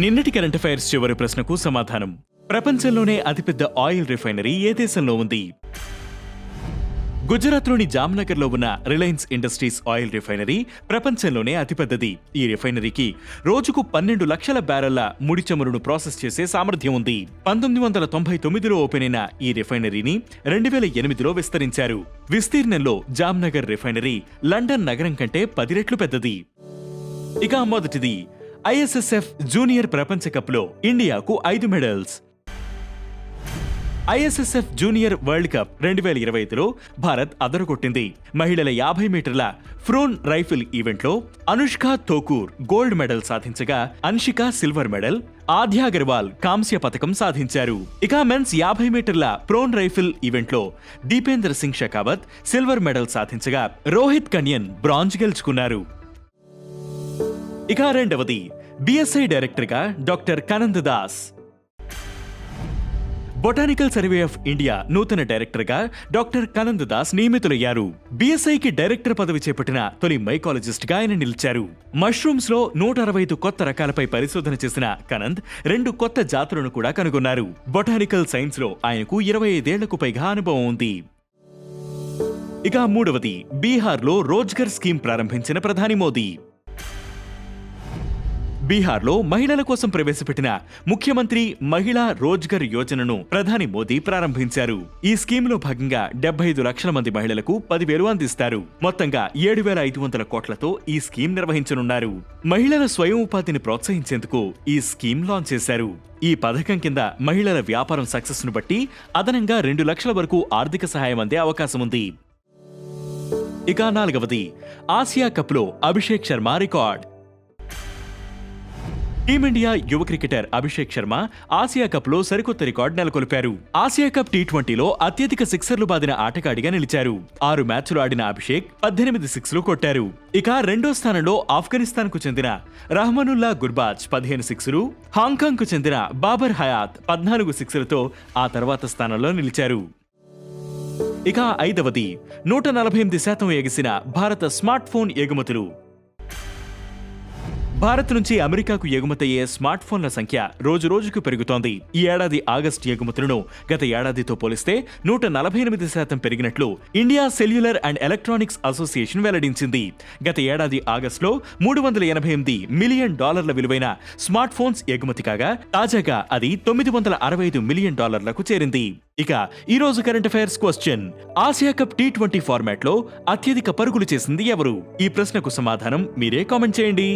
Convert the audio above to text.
నిన్నటి current affairs చివరి ప్రశ్నకు సమాధానం. ప్రపంచంలోనే అతిపెద్ద ఆయిల్ రిఫైనరీ ఏ దేశంలో ఉంది? గుజరాత్లోని జామ్నగర్లో ఉన్న రిలయన్స్ ఇండస్ట్రీస్ ఆయిల్ రిఫైనరీ ప్రపంచంలోనే అతిపెద్దది. ఈ రిఫైనరీకి రోజుకు 12 లక్షల బ్యారెళ్ల ముడి చమురును ప్రాసెస్ చేసే సామర్థ్యం ఉంది. 1999లో ఓపెన్ అయిన ఈ రిఫైనరీని 2008లో విస్తరించారు. విస్తీర్ణంలో జామ్నగర్ రిఫైనరీ లండన్ నగరం కంటే 10 రెట్లు పెద్దది. ఇక మొదటిది, ISSF జూనియర్ ప్రపంచ కప్లో ఇండియాకు 5 medals. ISSF junior world cup 2025లో భారత్ అదరగొట్టింది. మహిళల 50 మీటర్ల ఫ్రోన్ రైఫిల్ ఈవెంట్లో అనుష్క థోకూర్ గోల్డ్ మెడల్ సాధించగా, అన్షిక సిల్వర్ మెడల్, ఆద్య అగర్వాల్ కాంస్య పతకం సాధించారు. ఇక మెన్స్ 50 మీటర్ల ప్రోన్ రైఫిల్ ఈవెంట్లో దీపేందర్ సింగ్ షెకావత్ సిల్వర్ మెడల్ సాధించగా, రోహిత్ కన్యన్ బ్రాంజ్ గెలుచుకున్నారు. ఇక రెండవది, BSI డైరెక్టర్గా doctor Kanand Das. Botanical survey of India నూతన డైరెక్టర్గా డాక్టర్ కనంద్ దాస్ నియమితులయ్యారు. BSIకి డైరెక్టర్ పదవి చేపట్టిన తొలి మైకాలజిస్ట్ గా ఆయన నిలిచారు. మష్రూమ్స్ లో 165 కొత్త రకాలపై పరిశోధన చేసిన కనంద్ 2 కొత్త జాతులను కూడా కనుగొన్నారు. బొటానికల్ సైన్స్ లో ఆయనకు 25 ఏళ్లకు పైగా అనుభవం ఉంది. ఇక మూడవది, బీహార్లో రోజ్గర్ స్కీమ్ ప్రారంభించిన ప్రధాని మోదీ. బీహార్లో మహిళల కోసం ప్రవేశపెట్టిన ముఖ్యమంత్రి మహిళా రోజ్గర్ యోజనను ప్రధాని మోదీ ప్రారంభించారు. ఈ స్కీమ్లో భాగంగా 75 లక్షల మంది మహిళలకు 10,000 అందిస్తారు. మొత్తంగా 7,500 కోట్లతో ఈ స్కీమ్ నిర్వహించనున్నారు. మహిళల స్వయం ఉపాధిని ప్రోత్సహించేందుకు ఈ స్కీమ్ లాంచ్ చేశారు. ఈ పథకం కింద మహిళల వ్యాపారం సక్సెస్ ను బట్టి అదనంగా 2 లక్షల వరకు ఆర్థిక సహాయం అందే అవకాశం ఉంది. ఇక నాలుగవది, ఆసియా కప్లో అభిషేక్ శర్మ రికార్డ్. టీమిండియా యువ cricketer Abhishek Sharma Asia cup లో సరికొత్త రికార్డు నెలకొల్పారు. ఆసియా కప్ T20లో అత్యధిక సిక్సర్లు బాదిన ఆటగాడిగా నిలిచారు. 6 మ్యాచ్లు ఆడిన అభిషేక్ 18 సిక్స్లు కొట్టారు. ఇక రెండో స్థానంలో ఆఫ్ఘనిస్తాన్ కు చెందిన రహ్మనుల్లా గుర్బాజ్ 15 సిక్స్లు, హాంకాంగ్ కు చెందిన బాబర్ హయాత్ 14 సిక్స్లతో ఆ తర్వాత స్థానంలో నిలిచారు. ఇక ఐదవది, 148% ఎగిసిన భారత స్మార్ట్ ఫోన్ ఎగుమతులు. భారత్ నుంచి అమెరికాకు ఎగుమతయ్యే స్మార్ట్ ఫోన్ల సంఖ్య రోజురోజుకు పెరుగుతోంది. ఈ ఏడాది ఆగస్టు ఎగుమతులను గత ఏడాదితో పోలిస్తే 148% పెరిగినట్లు India cellular and electronics association వెల్లడించింది. గత ఏడాది ఆగస్టులో $388 మిలియన్ విలువైన స్మార్ట్ ఫోన్స్ ఎగుమతి కాగా, తాజాగా అది $965 మిలియన్ చేరింది. ఇక ఈ రోజు current affairs question, Asia cup T20 format లో అత్యధిక పరుగులు చేసింది ఎవరు? ఈ ప్రశ్నకు సమాధానం మీరే కామెంట్ చేయండి.